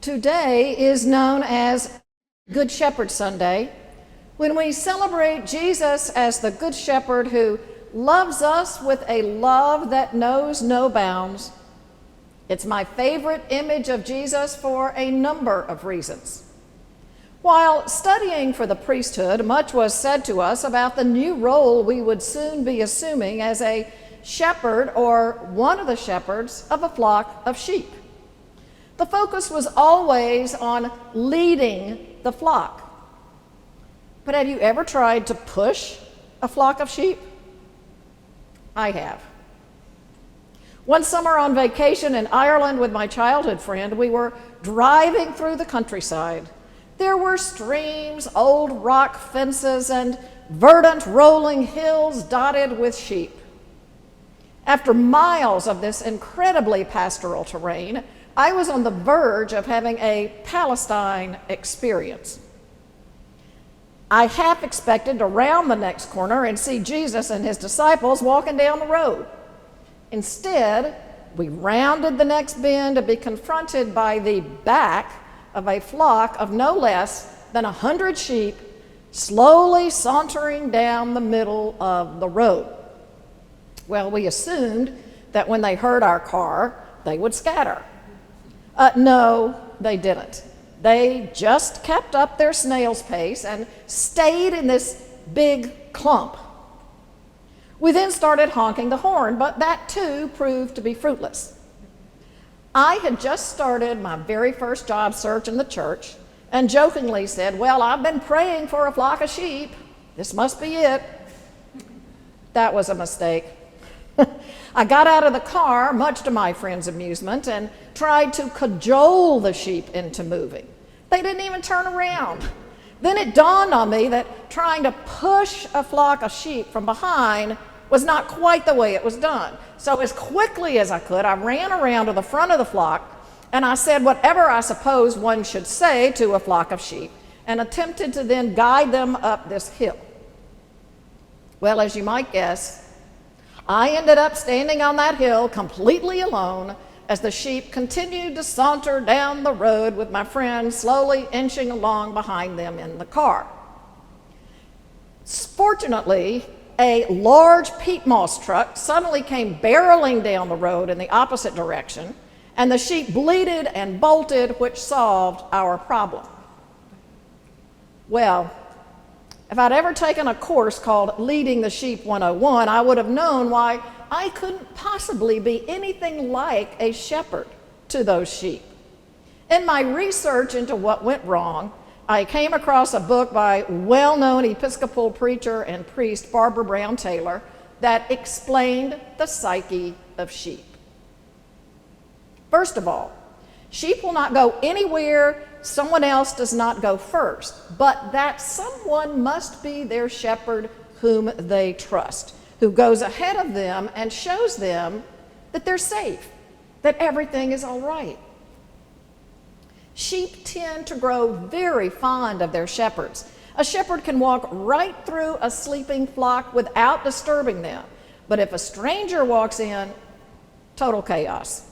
Today is known as Good Shepherd Sunday, when we celebrate Jesus as the Good Shepherd who loves us with a love that knows no bounds. It's my favorite image of Jesus for a number of reasons. While studying for the priesthood, much was said to us about the new role we would soon be assuming as a shepherd or one of the shepherds of a flock of sheep. The focus was always on leading the flock. But have you ever tried to push a flock of sheep? I have. One summer on vacation in Ireland with my childhood friend, we were driving through the countryside. There were streams, old rock fences, and verdant rolling hills dotted with sheep. After miles of this incredibly pastoral terrain, I was on the verge of having a Palestine experience. I half expected to round the next corner and see Jesus and his disciples walking down the road. Instead, we rounded the next bend to be confronted by the back of a flock of no less than 100 sheep slowly sauntering down the middle of the road. Well, we assumed that when they heard our car, they would scatter. No, they didn't. They just kept up their snail's pace and stayed in this big clump. We then started honking the horn, but that too proved to be fruitless. I had just started my very first job search in the church and jokingly said, "Well, I've been praying for a flock of sheep. This must be it." That was a mistake. I got out of the car, much to my friend's amusement, and tried to cajole the sheep into moving. They didn't even turn around. Then it dawned on me that trying to push a flock of sheep from behind was not quite the way it was done. So as quickly as I could, I ran around to the front of the flock, and I said whatever I suppose one should say to a flock of sheep, and attempted to then guide them up this hill. Well, as you might guess, I ended up standing on that hill completely alone as the sheep continued to saunter down the road with my friend slowly inching along behind them in the car. Fortunately, a large peat moss truck suddenly came barreling down the road in the opposite direction, and the sheep bleated and bolted, which solved our problem. Well, if I'd ever taken a course called Leading the Sheep 101, I would have known why I couldn't possibly be anything like a shepherd to those sheep. In my research into what went wrong, I came across a book by well-known Episcopal preacher and priest Barbara Brown Taylor that explained the psyche of sheep. First of all, sheep will not go anywhere someone else does not go first, but that someone must be their shepherd whom they trust, who goes ahead of them and shows them that they're safe, that everything is all right. Sheep tend to grow very fond of their shepherds. A shepherd can walk right through a sleeping flock without disturbing them, but if a stranger walks in, total chaos.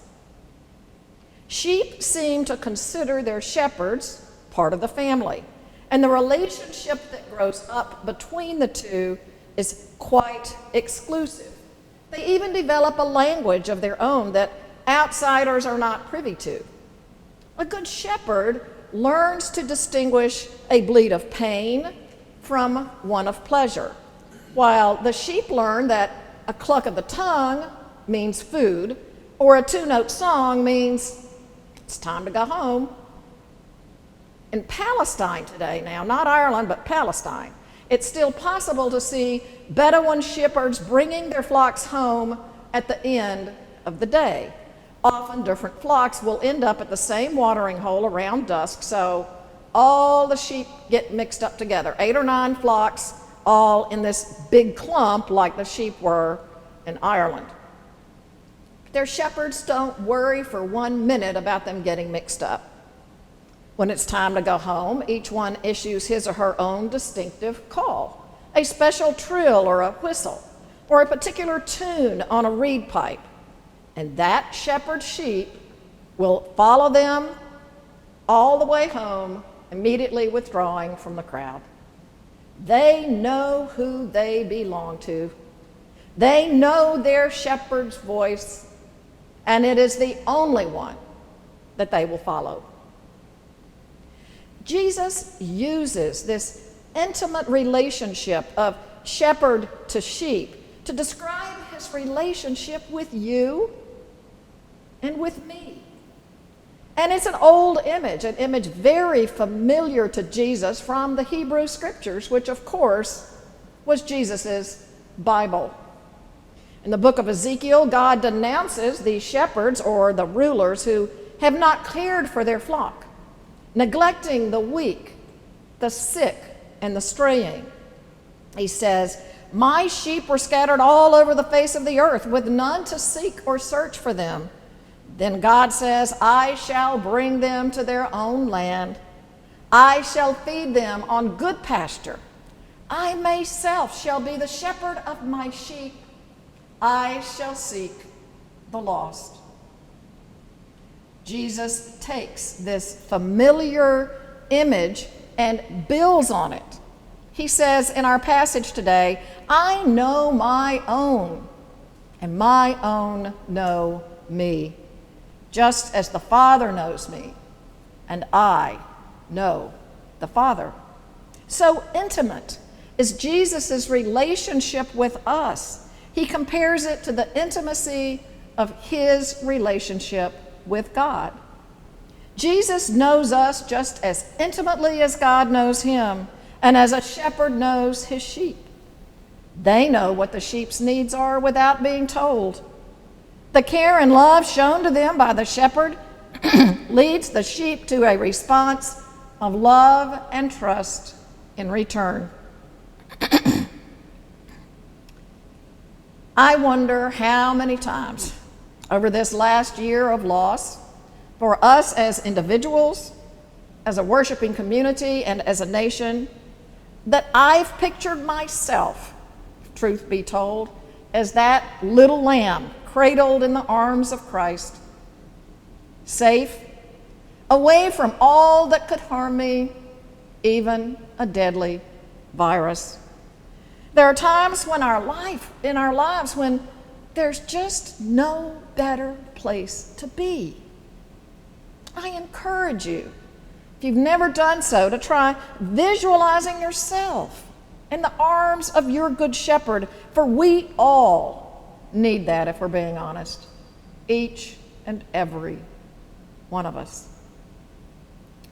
Sheep seem to consider their shepherds part of the family, and the relationship that grows up between the two is quite exclusive. They even develop a language of their own that outsiders are not privy to. A good shepherd learns to distinguish a bleat of pain from one of pleasure, while the sheep learn that a cluck of the tongue means food, or a two-note song means it's time to go home. In Palestine today now, not Ireland, but Palestine, it's still possible to see Bedouin shepherds bringing their flocks home at the end of the day. Often different flocks will end up at the same watering hole around dusk, so all the sheep get mixed up together. 8 or 9 flocks, all in this big clump like the sheep were in Ireland. Their shepherds don't worry for 1 minute about them getting mixed up. When it's time to go home, each one issues his or her own distinctive call, a special trill or a whistle, or a particular tune on a reed pipe. And that shepherd sheep will follow them all the way home, immediately withdrawing from the crowd. They know who they belong to. They know their shepherd's voice, and it is the only one that they will follow. Jesus uses this intimate relationship of shepherd to sheep to describe his relationship with you and with me. And it's an old image, an image very familiar to Jesus from the Hebrew Scriptures, which of course was Jesus' Bible. In the book of Ezekiel, God denounces the shepherds or the rulers who have not cared for their flock, neglecting the weak, the sick, and the straying. He says, "My sheep were scattered all over the face of the earth, with none to seek or search for them." Then God says, "I shall bring them to their own land. I shall feed them on good pasture. I myself shall be the shepherd of my sheep. I shall seek the lost." Jesus takes this familiar image and builds on it. He says in our passage today, "I know my own, and my own know me, just as the Father knows me, and I know the Father." So intimate is Jesus' relationship with us. He compares it to the intimacy of his relationship with God. Jesus knows us just as intimately as God knows him, and as a shepherd knows his sheep. They know what the sheep's needs are without being told. The care and love shown to them by the shepherd leads the sheep to a response of love and trust in return. I wonder how many times over this last year of loss, for us as individuals, as a worshiping community, and as a nation, that I've pictured myself, truth be told, as that little lamb cradled in the arms of Christ, safe, away from all that could harm me, even a deadly virus. There are times in our lives when there's just no better place to be. I encourage you, if you've never done so, to try visualizing yourself in the arms of your good shepherd, for we all need that, if we're being honest, each and every one of us.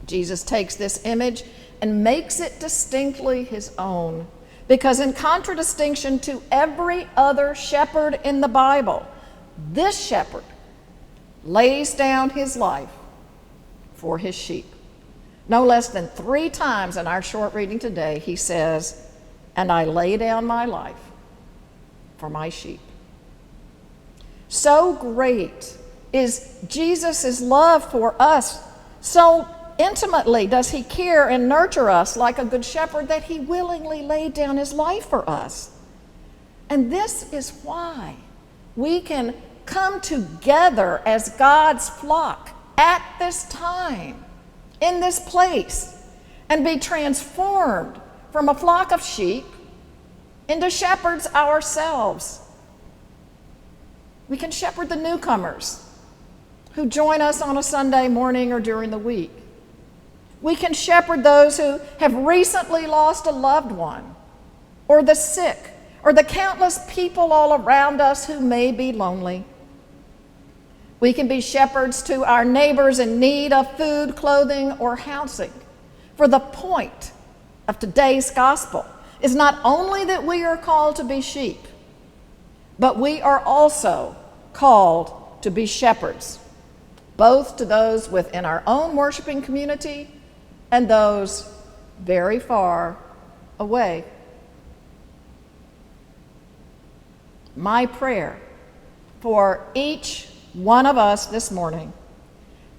Jesus takes this image and makes it distinctly his own, because in contradistinction to every other shepherd in the Bible, this shepherd lays down his life for his sheep. No less than 3 times in our short reading today, he says, "And I lay down my life for my sheep." So great is Jesus' love for us. So intimately does he care and nurture us like a good shepherd that he willingly laid down his life for us. And this is why we can come together as God's flock at this time, in this place, and be transformed from a flock of sheep into shepherds ourselves. We can shepherd the newcomers who join us on a Sunday morning or during the week. We can shepherd those who have recently lost a loved one, or the sick, or the countless people all around us who may be lonely. We can be shepherds to our neighbors in need of food, clothing, or housing. For the point of today's gospel is not only that we are called to be sheep, but we are also called to be shepherds, both to those within our own worshiping community and those very far away. My prayer for each one of us this morning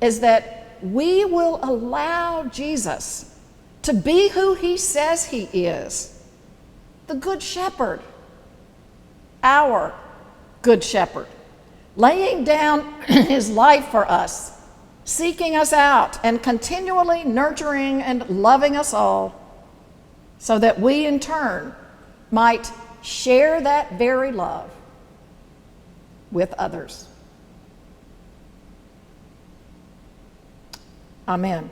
is that we will allow Jesus to be who he says he is, the Good Shepherd, our Good Shepherd, laying down his life for us seeking us out and continually nurturing and loving us all, so that we in turn might share that very love with others. Amen.